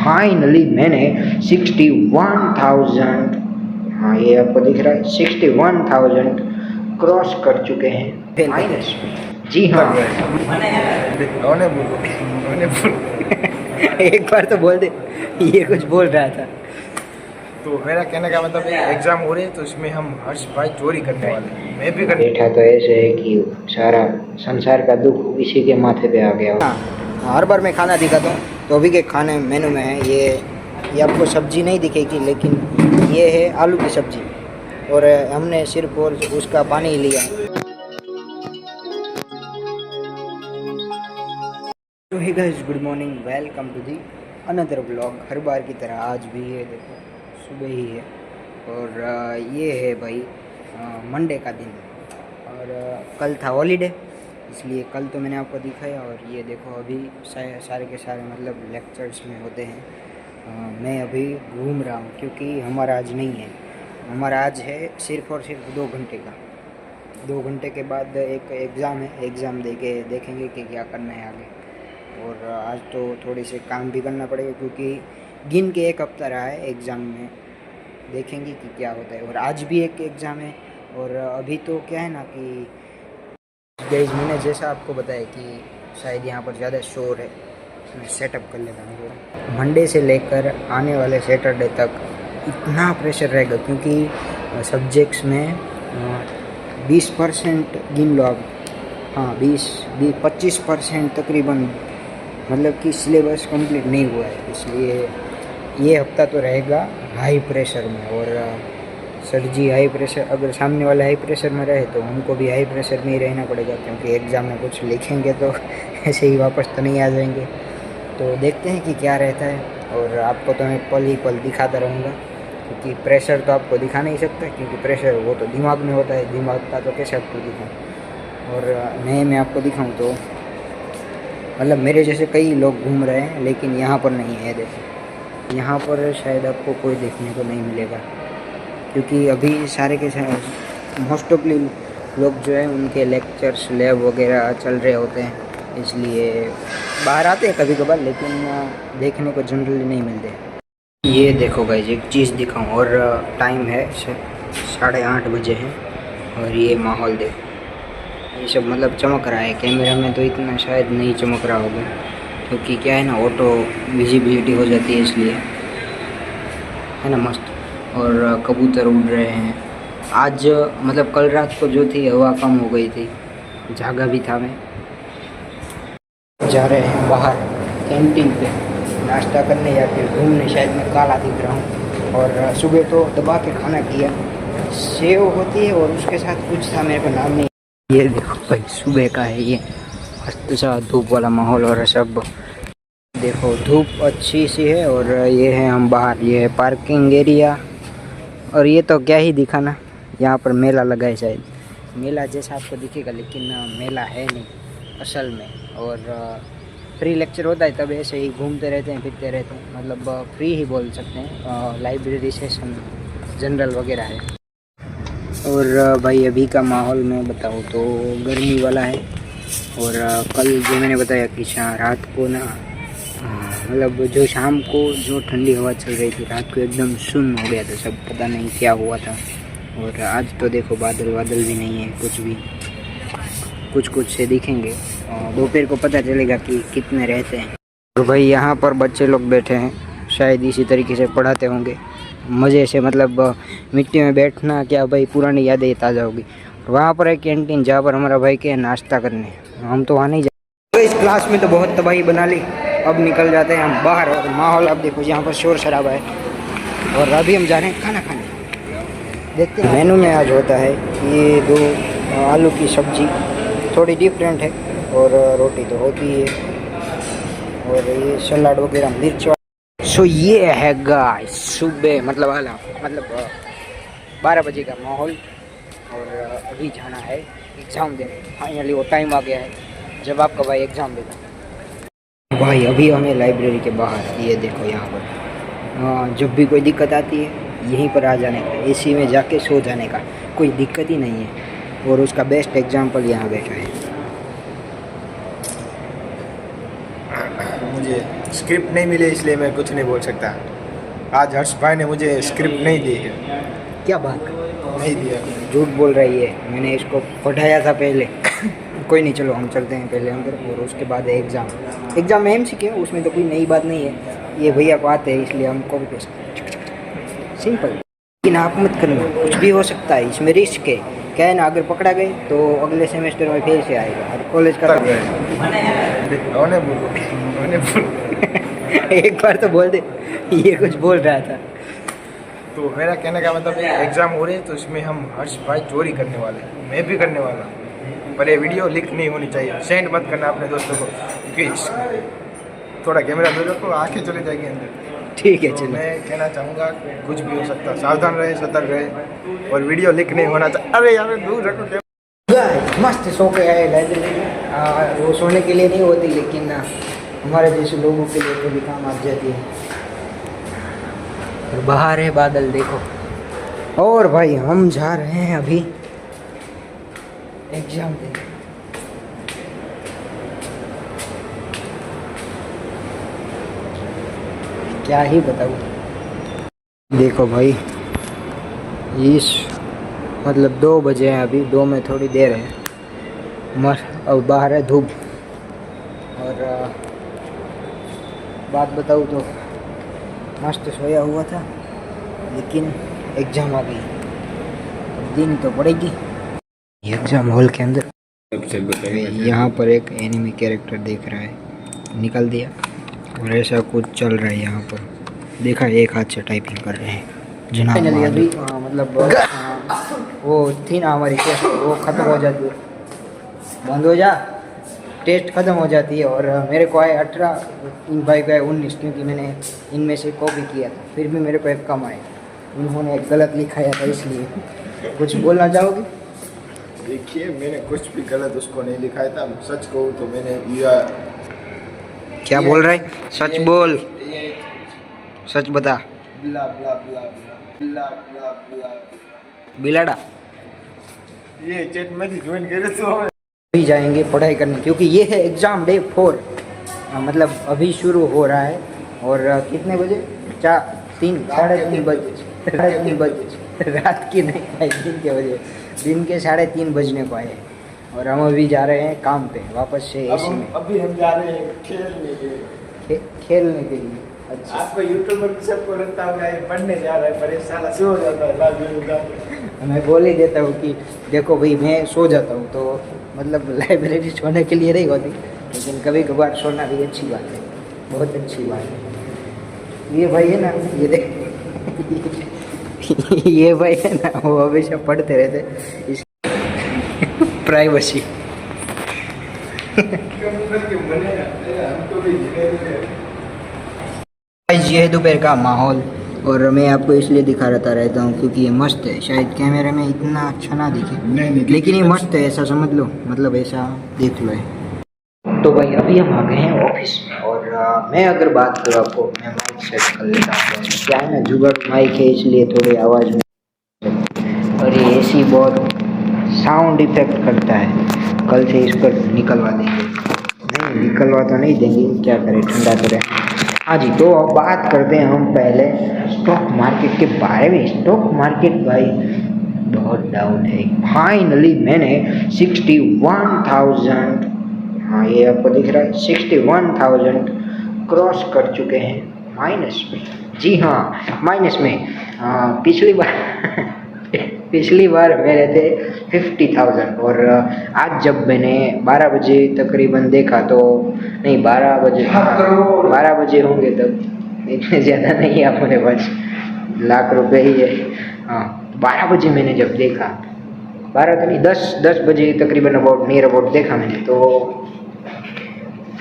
Finally मैंने 61,000, हाँ ये आपको दिख रहा है, 61,000 क्रॉस कर चुके हैं माइनस में। जी हाँ एक बार तो बोल दे, ये कुछ बोल रहा था। तो मेरा कहने का मतलब एग्जाम हो रहे हैं तो इसमें हम हर्ष भाई चोरी करने वाले हैं। मैं भी करने बैठा तो ऐसे है कि सारा संसार का दुख इसी के माथे पे आ गया। हाँ, हर बार मैं खाना दिखाता हूँ, तो अभी के खाने मेनू में है ये आपको सब्जी नहीं दिखेगी, लेकिन ये है आलू की सब्जी, और हमने सिर्फ और उसका पानी ही लिया। तो hey guys, good morning, welcome to the another blog. हर बार की तरह आज भी ये देखो सुबह ही है, और ये है भाई मंडे का दिन, और कल था हॉलीडे, इसलिए कल तो मैंने आपको दिखाया। और ये देखो अभी सारे के सारे मतलब लेक्चर्स में होते हैं। मैं अभी घूम रहा हूँ क्योंकि हमारा आज नहीं है, हमारा आज है सिर्फ़ और सिर्फ 2 घंटे का। 2 घंटे के बाद एक एग्ज़ाम है, एग्ज़ाम दे के देखेंगे कि क्या करना है आगे। और आज तो थोड़ी से काम भी करना पड़ेगा क्योंकि गिन के 1 हफ्ता रहा है एग्ज़ाम में, देखेंगे कि क्या होता है। और आज भी एक एग्ज़ाम है, और अभी तो क्या है ना कि गाइस, मैंने जैसा आपको बताया कि शायद यहाँ पर ज़्यादा शोर है, मैं सेटअप कर लेता हूँ थोड़ा। मंडे से लेकर आने वाले सैटरडे तक इतना प्रेशर रहेगा क्योंकि सब्जेक्ट्स में 20% गिन लो आप, हाँ 25% तकरीबन, मतलब कि सिलेबस कंप्लीट नहीं हुआ है, इसलिए ये हफ्ता तो रहेगा हाई प्रेशर में। और सर जी हाई प्रेशर, अगर सामने वाला हाई प्रेशर में रहे तो हमको भी हाई प्रेशर में ही रहना पड़ेगा, क्योंकि एग्ज़ाम में कुछ लिखेंगे तो ऐसे ही वापस तो नहीं आ जाएंगे। तो देखते हैं कि क्या रहता है, और आपको तो मैं पल ही पल दिखाता रहूँगा, क्योंकि प्रेशर तो आपको दिखा नहीं सकता, क्योंकि प्रेशर वो तो दिमाग में होता है, दिमाग का तो कैसे आपको दिखाऊँ। और मैं आपको दिखाऊँ तो मतलब मेरे जैसे कई लोग घूम रहे हैं, लेकिन यहाँ पर नहीं है। देखो यहाँ पर शायद आपको कोई देखने को नहीं मिलेगा, क्योंकि अभी सारे के सारे मोस्ट ऑफली लोग जो है उनके लेक्चर्स लैब वगैरह चल रहे होते हैं, इसलिए बाहर आते हैं कभी कभार, लेकिन देखने को जनरली नहीं मिलते। ये देखो गाइस, एक चीज़ दिखाऊं, और टाइम है 8:30 बजे है, और ये माहौल देखो, ये सब मतलब चमक रहा है। कैमरा में तो इतना शायद नहीं चमक रहा होगा, क्योंकि क्या है ना, ऑटो विजिबिलिटी हो जाती है, इसलिए है ना मस्त। और कबूतर उड़ रहे हैं आज, मतलब कल रात को जो थी हवा कम हो गई थी, जागा भी था मैं। जा रहे हैं बाहर कैंटीन पे नाश्ता करने या फिर घूमने, शायद मैं काला दिख रहा हूँ। और सुबह तो दबा के खाना किया, सेव होती है और उसके साथ कुछ था, मेरे को नाम नहीं। ये देखो भाई, सुबह का है ये, मस्त सा धूप वाला माहौल, और सब देखो धूप अच्छी सी है। और ये है हम बाहर, ये है पार्किंग एरिया। और ये तो क्या ही दिखाना, यहाँ पर मेला लगा है, शायद मेला जैसा आपको दिखेगा, लेकिन मेला है नहीं असल में। और फ्री लेक्चर होता है तब ऐसे ही घूमते रहते हैं, फिरते रहते हैं, मतलब फ्री ही बोल सकते हैं। लाइब्रेरी सेशन जनरल वगैरह है। और भाई अभी का माहौल मैं बताऊँ तो गर्मी वाला है। और कल जो मैंने बताया कि रात को ना, मतलब जो शाम को जो ठंडी हवा चल रही थी, रात को एकदम सुन्न हो गया था सब, पता नहीं क्या हुआ था। और आज तो देखो बादल भी नहीं है, कुछ भी, कुछ से दिखेंगे, दोपहर को पता चलेगा कि कितने रहते हैं। तो भाई यहाँ पर बच्चे लोग बैठे हैं, शायद इसी तरीके से पढ़ाते होंगे मज़े से, मतलब मिट्टी में बैठना क्या भाई, पुरानी यादें ताज़ा होगी। वहाँ पर है कैंटीन, जहाँ पर हमारा भाई के नाश्ता करने, हम तो वहाँ नहीं जाते। तो इस क्लास में तो बहुत तबाही बना ली, अब निकल जाते हैं हम बाहर। और माहौल अब देखो, यहाँ पर शोर शराबा है, और अभी हम जा रहे हैं खाना खाने। देखते हैं मेनू में आज होता है ये 2 आलू की सब्जी, थोड़ी डिफरेंट है, और रोटी तो होती है, और ये सलाद वगैरह मिर्च। सो ये है गाइस सुबह, मतलब 12 बजे का माहौल, और अभी जाना है एग्ज़ाम देने। फाइनली वो टाइम आ गया है जब आपका भाई एग्ज़ाम देगा। भाई अभी हमें लाइब्रेरी के बाहर, ये देखो यहाँ पर जब भी कोई दिक्कत आती है यहीं पर आ जाने का, एसी में जाके सो जाने का, कोई दिक्कत ही नहीं है। और उसका बेस्ट एग्जाम्पल यहाँ बैठा है। मुझे स्क्रिप्ट नहीं मिली इसलिए मैं कुछ नहीं बोल सकता। आज हर्ष भाई ने मुझे स्क्रिप्ट नहीं दी है, क्या बात, नहीं दिया। झूठ बोल रही है, मैंने इसको पढ़ाया था पहले। कोई नहीं, चलो हम चलते हैं पहले अंदर, और उसके बाद है एग्ज़ाम में MCQ, उसमें तो कोई नई बात नहीं है, ये भैया को आते हैं इसलिए हम कॉपी पेस्ट, सिंपल। लेकिन आप मत करना, कुछ भी हो सकता है, इसमें रिस्क है। क्या है ना, अगर पकड़ा गए तो अगले सेमेस्टर में फिर से आएगा, और कॉलेज का एक बार तो बोल दे, ये कुछ बोल रहा था। तो मेरा कहने का मतलब एग्जाम हो रहे हैं तो इसमें हम हर्ष भाई चोरी करने वाले हैं, मैं भी करने वाला हूँ, पर ये वीडियो लीक नहीं होनी चाहिए। सेंड मत करना अपने दोस्तों को, प्लीज। थोड़ा कैमरा दूर रखो, आंखें चले जाएगी अंदर। ठीक है, तो चलो। मैं कहना चाहूँगा कुछ भी हो सकता है, सावधान रहे, सतर्क रहे, और वीडियो लीक नहीं होना चाहिए। अरे यार दूर रखो कैमरा। मस्त सो के आए लाइब्रेरी। वो सोने के लिए नहीं होती, लेकिन हमारे जैसे लोगों के लिए कभी काम आ जाती है। और बाहर है बादल, देखो। और भाई हम जा रहे हैं अभी एग्जाम देने। क्या ही बताऊँ। देखो भाई, इस मतलब 2 बजे हैं अभी, 2 में थोड़ी देर है, और बाहर है धूप। और बात बताऊँ तो मस्त सोया हुआ था, लेकिन एग्ज़ाम आ गई, दिन तो पड़ेगी। एग्ज़ाम हॉल के अंदर यहाँ पर एक एनिमी कैरेक्टर देख रहा है, निकाल दिया, और ऐसा कुछ चल रहा है यहाँ पर। देखा, एक हाथ से टाइपिंग कर रहे हैं जनाब। अभी मतलब वो थी ना हमारी टेस्ट, वो ख़त्म हो जाती है, बंद हो जा, टेस्ट ख़त्म हो जाती है। और मेरे को आए 18, इन भाई को आए 19, क्योंकि मैंने इनमें से कॉपी किया था। फिर भी मेरे को एक कम आए, उन्होंने गलत लिखाया था, इसलिए। कुछ बोलना चाहोगे? देखिए, मैंने कुछ भी गलत उसको नहीं लिखाया था। सच कहूँ तो मैंने क्या बोल रहा है? सच बोल, सच बता। ब्ला ब्ला ब्ला ब्ला ब्ला ब्ला। बिलाड़ा। ये चैट में ज्वाइन करे तो अभी जाएंगे पढ़ाई करने, क्योंकि ये है एग्ज़ाम डे 4, मतलब अभी शुरू हो रहा है। और कितने बजे? 4, 3, साढ़े 3 बजे, रात की नहीं भाई, दिन के बजे, दिन के 3:30 बजने को आए। और हम अभी जा रहे हैं काम पे, वापस से एसी में। अभी हम जा रहे हैं खेलने के लिए। खेलने के लिए। अच्छा, आपको यूट्यूबर सबको लगता होगा ये पढ़ने जा रहा है, पर ये साला सो जाता है लाइब्रेरी जाके। मैं बोल ही देता हूँ कि देखो भाई, मैं सो जाता हूँ, तो मतलब लाइब्रेरी सोने के लिए नहीं होती, लेकिन कभी कभार सोना भी अच्छी बात है, बहुत अच्छी बात है। ये भाई है ना, ये देख ये भाई है ना, वो हमेशा पढ़ते रहते, इस प्राइवेसी। ये है दोपहर का माहौल, और मैं आपको इसलिए दिखाता रहता हूँ क्योंकि ये मस्त है। शायद कैमरे में इतना अच्छा ना दिखे, लेकिन ये मस्त है, ऐसा समझ लो, मतलब ऐसा देख लो है। तो भाई अभी हम आ गए हैं ऑफिस में, और मैं अगर बात करूँ आपको, मैं माइक सेट कर लेता हूँ। क्या है ना, जुगाड़ माइक है, इसलिए थोड़ी आवाज़ में, और ये एसी बहुत साउंड इफेक्ट करता है। कल से इस पर निकलवा देंगे, नहीं निकलवा तो नहीं देंगे, क्या करें, ठंडा करें। हाँ जी, तो अब बात करते हैं हम पहले स्टॉक मार्केट के बारे में। स्टॉक मार्केट भाई बहुत डाउन है। फाइनली मैंने 61,000, हाँ ये आपको दिख रहा है, 61,000 क्रॉस कर चुके हैं माइनस में। जी हाँ, माइनस में। पिछली बार मेरे थे 50,000, और आज जब मैंने 12 बजे तकरीबन देखा तो, नहीं 12 बजे होंगे तब, इतने ज़्यादा नहीं है अपने पास, लाख रुपए ही है। हाँ, 12 बजे मैंने जब देखा, 12 तो नहीं, 10 बजे तकरीबन अबाउट, नियर अबाउट देखा मैंने, तो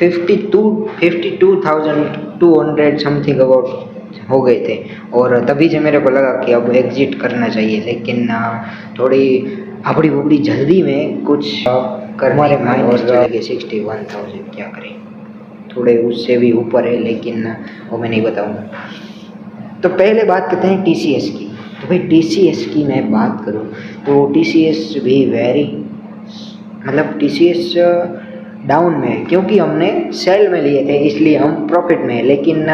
52,200 समथिंग अबाउट हो गए थे। और तभी से मेरे को लगा कि अब एग्जिट करना चाहिए, लेकिन थोड़ी हबड़ी बुबड़ी जल्दी में कुछ करने माइनस चले गए 61,000, क्या करें, थोड़े उससे भी ऊपर है, लेकिन वो मैं नहीं बताऊंगा। तो पहले बात करते हैं TCS की। तो भाई TCS की मैं बात करूँ तो TCS भी वेरी, मतलब TCS डाउन में है, क्योंकि हमने सेल में लिए थे इसलिए हम प्रॉफिट में है, लेकिन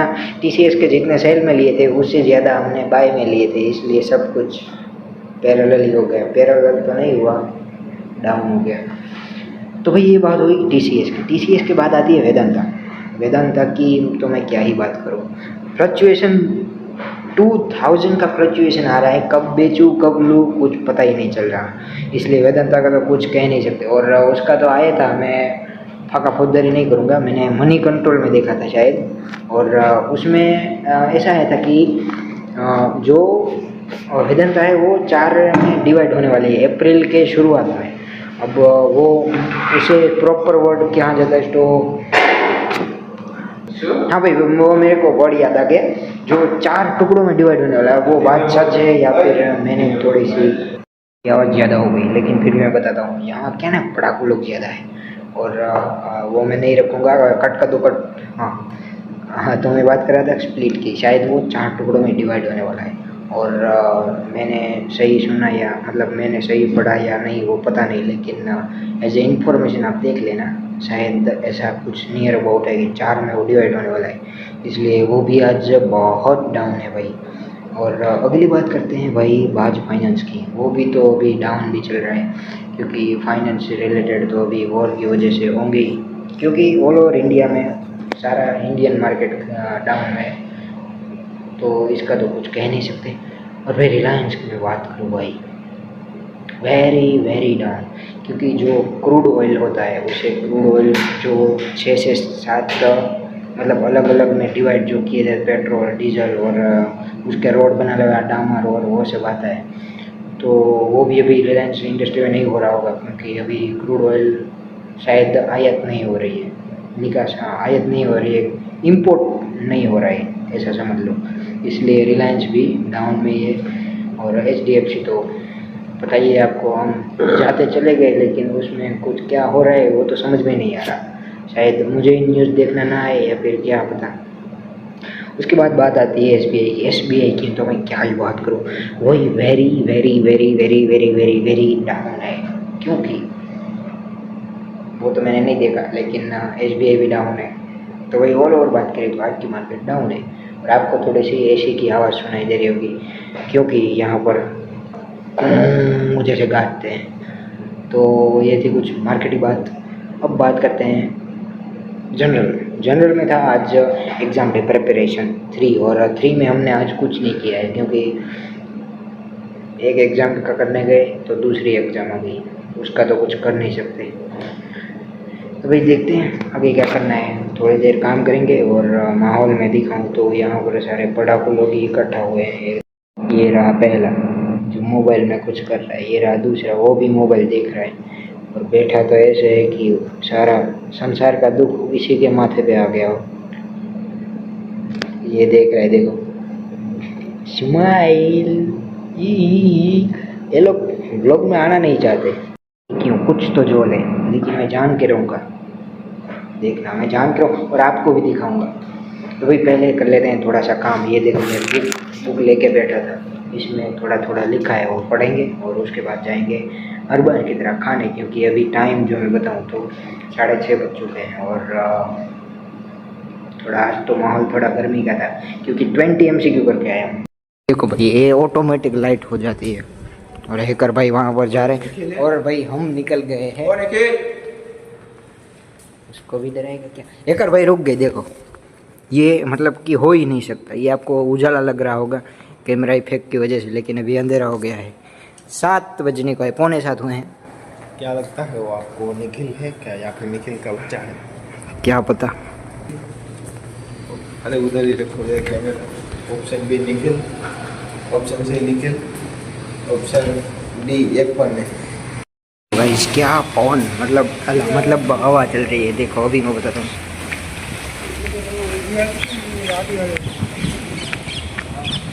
TCS के जितने सेल में लिए थे उससे ज़्यादा हमने बाय में लिए थे, इसलिए सब कुछ पैरेलल ही हो गया। पैरेलल तो नहीं हुआ, डाउन हो गया। तो भाई ये बात हुई TCS की। TCS के बाद आती है वेदांता। वेदांता की तो मैं क्या ही बात करूँ, फ्लक्चुएशन 2000 का फ्लक्चुएशन आ रहा है, कब बेचूँ कब लूँ कुछ पता ही नहीं चल रहा, इसलिए वेदांता का तो कुछ कह नहीं सकते। और उसका तो आया था, मैं फाका फौजदारी नहीं करूँगा, मैंने मनी कंट्रोल में देखा था शायद, और उसमें ऐसा आया था कि जो वेदांता है वो 4 में डिवाइड होने वाली है अप्रैल के शुरुआत में। अब वो उसे प्रॉपर वर्ड क्या जाता है तो हाँ भाई वो मेरे को वर्ड याद आ गया, जो 4 टुकड़ों में डिवाइड होने वाला है, वो बात सच है या फिर मैंने थोड़ी सी आवाज़ ज़्यादा हो गई, लेकिन फिर भी मैं बताता हूँ। यहाँ क्या ना पढ़ाकू लोग ज़्यादा है, और वो मैं नहीं रखूँगा, कट का दो कट। हाँ तो मैं बात कर रहा था स्प्लिट की, शायद वो 4 टुकड़ों में डिवाइड होने वाला है, और मैंने सही सुना या मतलब मैंने सही पढ़ा या नहीं वो पता नहीं, लेकिन एज ए इन्फॉर्मेशन आप देख लेना, शायद ऐसा कुछ नियर अबाउट है कि 4 में वो डिवाइड होने वाला है, इसलिए वो भी आज बहुत डाउन है भाई। और अगली बात करते हैं भाई बाज फाइनेंस की, वो भी तो अभी डाउन भी चल रहा है, क्योंकि फाइनेंस से रिलेटेड तो अभी वॉर की वजह से होंगे ही, क्योंकि ऑल ओवर इंडिया में सारा इंडियन मार्केट डाउन है, तो इसका तो कुछ कह नहीं सकते। और भाई रिलायंस की मैं बात करूँ भाई, वेरी वेरी डाउन, क्योंकि जो क्रूड ऑयल होता है उसे क्रूड ऑयल जो 6 से 7 मतलब अलग अलग में डिवाइड जो किए जाते, पेट्रोल डीजल और उसके रोड बना लगा डामर और वो सब आता है, तो वो भी अभी रिलायंस इंडस्ट्री में नहीं हो रहा होगा, क्योंकि अभी क्रूड ऑयल शायद आयात नहीं हो रही है, निकास आयात नहीं हो रही है, इम्पोर्ट नहीं हो रहा है, ऐसा समझ लो, इसलिए रिलायंस भी डाउन में ही है। और HDFC तो पता ही है आपको, हम जाते चले गए लेकिन उसमें कुछ क्या हो रहा है वो तो समझ में नहीं आ रहा, शायद मुझे न्यूज़ देखना ना आए या फिर क्या पता। उसके बाद बात आती है SBI की। SBI की तो मैं क्या ही बात करूँ, वही very very very very very very very down है, क्योंकि वो तो मैंने नहीं देखा, लेकिन SBI भी डाउन है। तो वही ऑल ओवर बात करें तो आज की मार्केट डाउन है, और आपको थोड़ी सी AC की आवाज़ सुनाई दे रही होगी, क्योंकि यहाँ पर मुझे से गाते हैं। तो ये थी कुछ मार्केट की बात। अब बात करते हैं जनरल में था आज एग्ज़ाम डे प्रिपरेशन 3, और 3 में हमने आज कुछ नहीं किया है, क्योंकि एक एग्ज़ाम का करने गए तो दूसरी एग्ज़ाम आ गई, उसका तो कुछ कर नहीं सकते। तो भाई देखते हैं आगे क्या करना है, थोड़ी देर काम करेंगे। और माहौल में दिखाऊं तो यहाँ पर सारे पढ़ाकू लोग इकट्ठा हुए हैं। ये रहा पहला जो मोबाइल में कुछ कर रहा है, ये रहा दूसरा वो भी मोबाइल देख रहा है, और बैठा तो ऐसे है कि सारा संसार का दुख इसी के माथे पे आ गया हो। ये देख रहा है, देखो स्माइल। ये लोग व्लॉग में आना नहीं चाहते, क्यों कुछ तो जोल है, लेकिन मैं जान के रहूँगा, देखना मैं जान के रहूँ और आपको भी दिखाऊंगा। तो भाई पहले कर लेते हैं थोड़ा सा काम। ये देखो मैं बुक लेके बैठा था, इसमें थोड़ा थोड़ा लिखा है वो पढ़ेंगे, और उसके बाद जाएंगे अरबान की तरह खाने, क्योंकि अभी टाइम जो मैं बताऊँ तो 6:30 बज चुके हैं। और थोड़ा आज तो माहौल थोड़ा गर्मी का था, क्योंकि 20 MCQ करके आया हूँ। देखो भाई ये ऑटोमेटिक लाइट हो जाती है, और हैकर भाई वहाँ पर जा रहे हैं, और भाई हम निकल गए हैं। उसको भी डराएगा क्या? हैकर भाई रुक गए, देखो ये मतलब कि हो ही नहीं सकता, ये आपको उजाला लग रहा होगा कैमरा इफेक्ट की वजह से, लेकिन अभी अंधेरा हो गया है, 7 बजने को है, 6:45 हुए हैं। क्या लगता है वो आपको, निखिल है क्या या फिर निखिल का बच्चा है? क्या पता। अरे उधर ही रखो camera. Option B Nikhil, option C Nikhil, option D एक पन्ने। भाई क्या पवन मतलब हवा चल रही है, देखो अभी मैं बताता हूँ।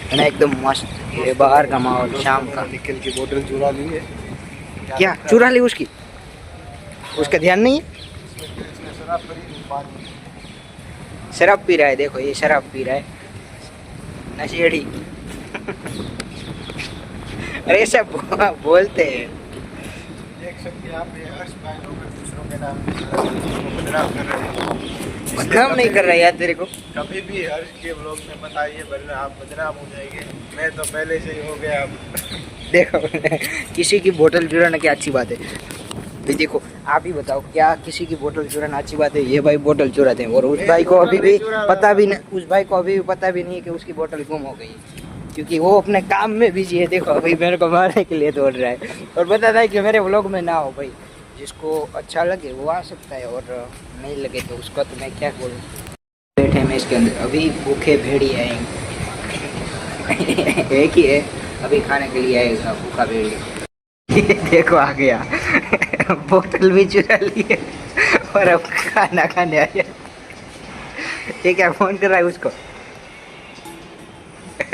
है ना एकदम मस्त, ये बाहर का माहौल शाम का। निखिल की बोतल चुरा ली है। क्या चुरा ली उसकी? उसका ध्यान नहीं है, शराब पी रहा है, देखो ये शराब पी रहा है, नशेड़ी। अरे सब बोलते हैं। देख सकते हैं आप, ये हर्ष भाई लोग दूसरों के नाम पे बदनाम कर रहे हैं। बदनाम नहीं कर रहा है यार तेरे को। कभी भी हर्ष के ब्लॉग में बताइए वरना आप बदनाम हो जाएंगे। मैं तो पहले से ही हो गया अब। देखो किसी की बोतल चुराना क्या अच्छी बात है? तो देखो आप ही बताओ, क्या किसी की बोतल चुराना अच्छी बात है? ये भाई बोतल चुराते हैं और उस भाई को अभी भी पता भी नहीं, उस भाई को अभी भी पता भी नहीं है कि उसकी बोतल गुम हो गई, क्योंकि वो अपने काम में बिजी है। देखो अभी मेरे को मारने के लिए दौड़ रहा है और बताता है कि मेरे व्लॉग में ना हो। भाई जिसको अच्छा लगे वो आ सकता है और नहीं लगे तो उसका तो मैं क्या बोलूँ। बैठे में इसके अंदर अभी भूखे भेड़िए आएंगे। एक ही है, अभी खाने के लिए आएगा भूखा भेड़िया। देखो आ गया, बोतल भी चुरा ली है और अब खाना खाने आया। ये क्या फोन कर रहा है उसको?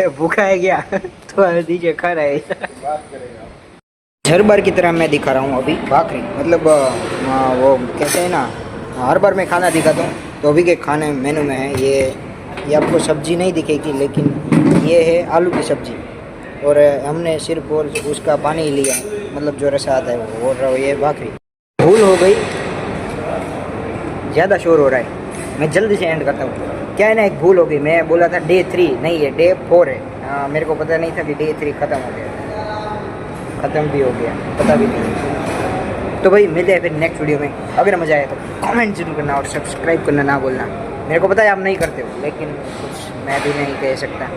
भूखा है क्या? तो दीजिए खा रहा है। बात करेगा हर बार की तरह मैं दिखा रहा हूँ अभी भाकरी, मतलब वो कहते हैं ना, हर बार मैं खाना दिखाता हूँ। तो अभी के खाने मेनू में है ये आपको सब्जी नहीं दिखेगी, लेकिन ये है आलू की सब्जी और हमने सिर्फ और उसका पानी ही लिया, मतलब जो रसा आता है वो, और ये भाकरी। भूल हो गई, ज़्यादा शोर हो रहा है, मैं जल्दी से एंड करता हूँ। क्या है ना, एक भूल हो गई, मैं बोला था डे 3 नहीं है, डे 4 है। मेरे को पता नहीं था कि डे 3 ख़त्म हो गया, ख़त्म भी हो गया, पता भी नहीं। तो भाई मिलते हैं फिर नेक्स्ट वीडियो में। अगर मज़ा आया तो कमेंट जरूर करना और सब्सक्राइब करना ना भूलना। मेरे को पता है आप नहीं करते हो, लेकिन कुछ मैं भी नहीं कह सकता,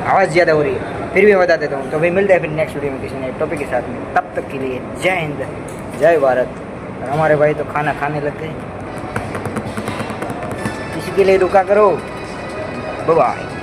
आवाज़ ज़्यादा हो रही है, फिर भी बता देता हूँ। तो भाई मिलते हैं फिर नेक्स्ट वीडियो में किसी नए टॉपिक के साथ में। तब तक के लिए जय हिंद, जय भारत। और हमारे भाई तो खाना खाने लग गए, किसी के लिए रुका करो। Bye bye.